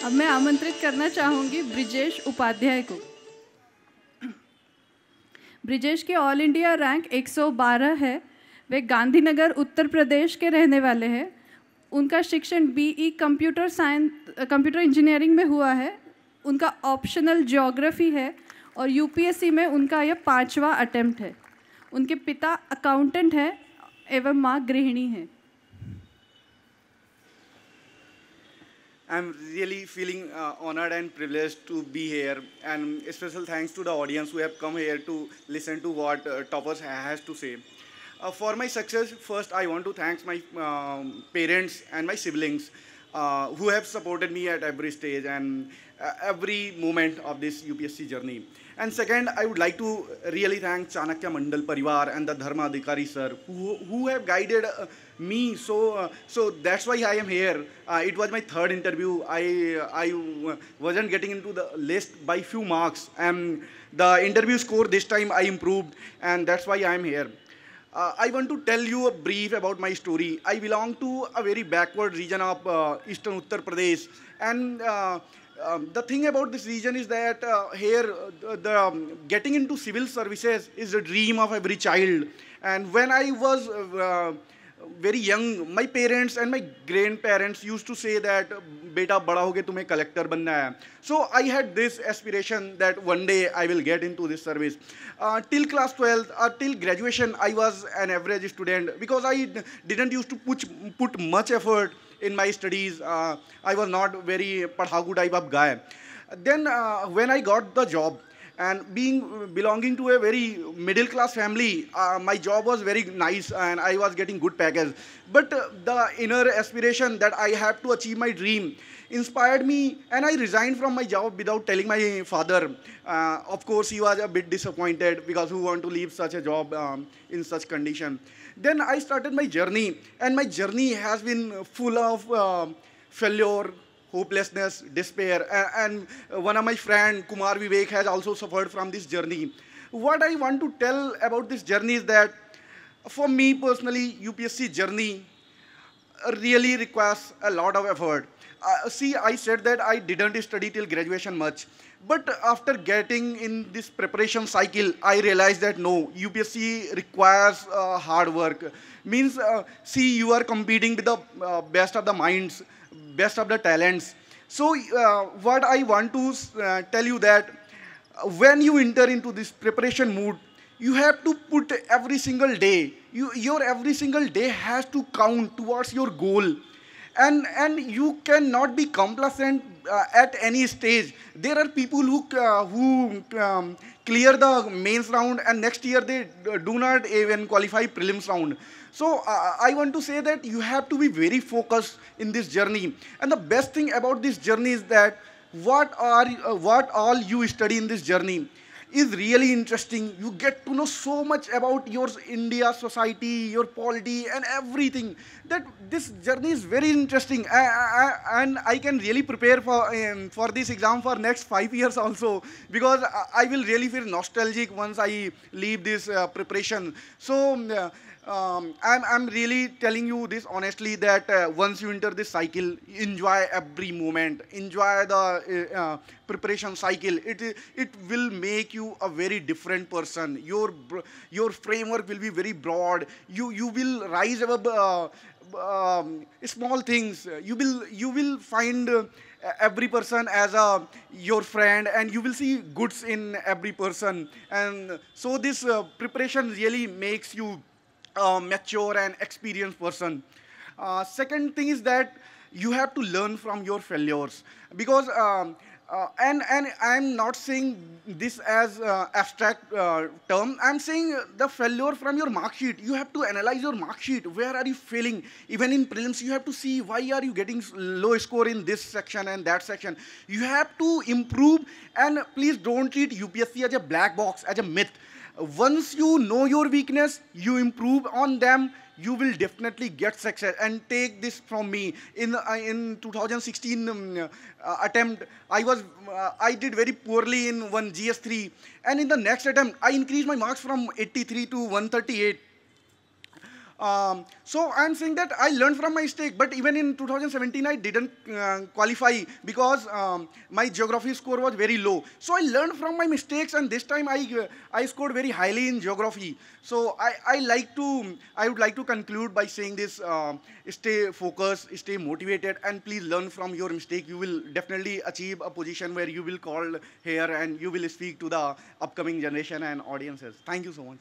अब मैं आमंत्रित करना चाहूँगी ब्रिजेश उपाध्याय को। ब्रिजेश के ऑल इंडिया रैंक 112 है। वे गांधीनगर उत्तर प्रदेश के रहने वाले हैं। उनका शिक्षण बीई कंप्यूटर इंजीनियरिंग में हुआ है। उनका ऑप्शनल ज्योग्राफी है और यूपीएससी में उनका यह 5वां अटेम्प्ट है। उनके पिता अकाउंटेंट हैं एवं माँ गृहिणी हैं। I'm really feeling honored and privileged to be here, and special thanks to the audience who have come here to listen to what Toppers has to say. For my success, first I want to thank my parents and my siblings who have supported me at every stage and every moment of this UPSC journey. And second, I would like to really thank Chanakya Mandal Parivar and the Dharma Adhikari sir who have guided me. So that's why I am here. It was my third interview. I wasn't getting into the list by few marks, and the interview score this time I improved, and that's why I am here. I want to tell you a brief about my story. I belong to a very backward region of eastern Uttar Pradesh, and the thing about this region is that here getting into civil services is a dream of every child. And when I was very young, my parents and my grandparents used to say that beta bada hoge tumhe collector banna hai. So I had this aspiration that one day I will get into this service. Till class 12 or till graduation, I was an average student because I didn't used to put much effort in my studies. I was not very padhaku type of guy. Then when I got the job, and belonging to a very middle class family, my job was very nice and I was getting good package. But the inner aspiration that I have to achieve my dream inspired me, and I resigned from my job without telling my father. Of course, he was a bit disappointed because who want to leave such a job in such condition. Then I started my journey, and my journey has been full of failure, hopelessness, despair, and one of my friend, Kumar Vivek, has also suffered from this journey. What I want to tell about this journey is that for me personally, UPSC journey really requires a lot of effort. See, I said that I didn't study till graduation much, but after getting in this preparation cycle, I realized that no, UPSC requires hard work. Means, see, you are competing with the best of the minds, best of the talents. So what I want to tell you that when you enter into this preparation mood, you have to put every single day, your every single day has to count towards your goal. And you cannot be complacent at any stage. There are people who clear the mains round and next year they do not even qualify prelims round. So I want to say that you have to be very focused in this journey. And the best thing about this journey is that what all you study in this journey is really interesting. You get to know so much about your India society, your polity, and everything. That this journey is very interesting, and I can really prepare for this exam for next 5 years also, because I will really feel nostalgic once I leave this preparation. So. I'm really telling you this honestly that once you enter this cycle, enjoy every moment, enjoy the preparation cycle. It will make you a very different person. Your framework will be very broad. You will rise above small things. You will find every person as your friend, and you will see goods in every person. And so this preparation really makes you mature and experienced person. Second thing is that you have to learn from your failures, because and I'm not saying this as abstract term. I'm saying the failure from your mark sheet. You have to analyze your mark sheet. Where are you failing? Even in prelims, you have to see why are you getting low score in this section and that section. You have to improve, and please don't treat UPSC as a black box, as a myth. Once you know your weakness, you improve on them, you will definitely get success. And take this from me. In 2016 attempt, I did very poorly in one GS3, and in the next attempt, I increased my marks from 83 to 138. So I'm saying that I learned from my mistake, but even in 2017 I didn't qualify because my geography score was very low. So I learned from my mistakes, and this time I scored very highly in geography. So I would like to conclude by saying this: stay focused, stay motivated, and please learn from your mistake. You will definitely achieve a position where you will call here and you will speak to the upcoming generation and audiences. Thank you so much.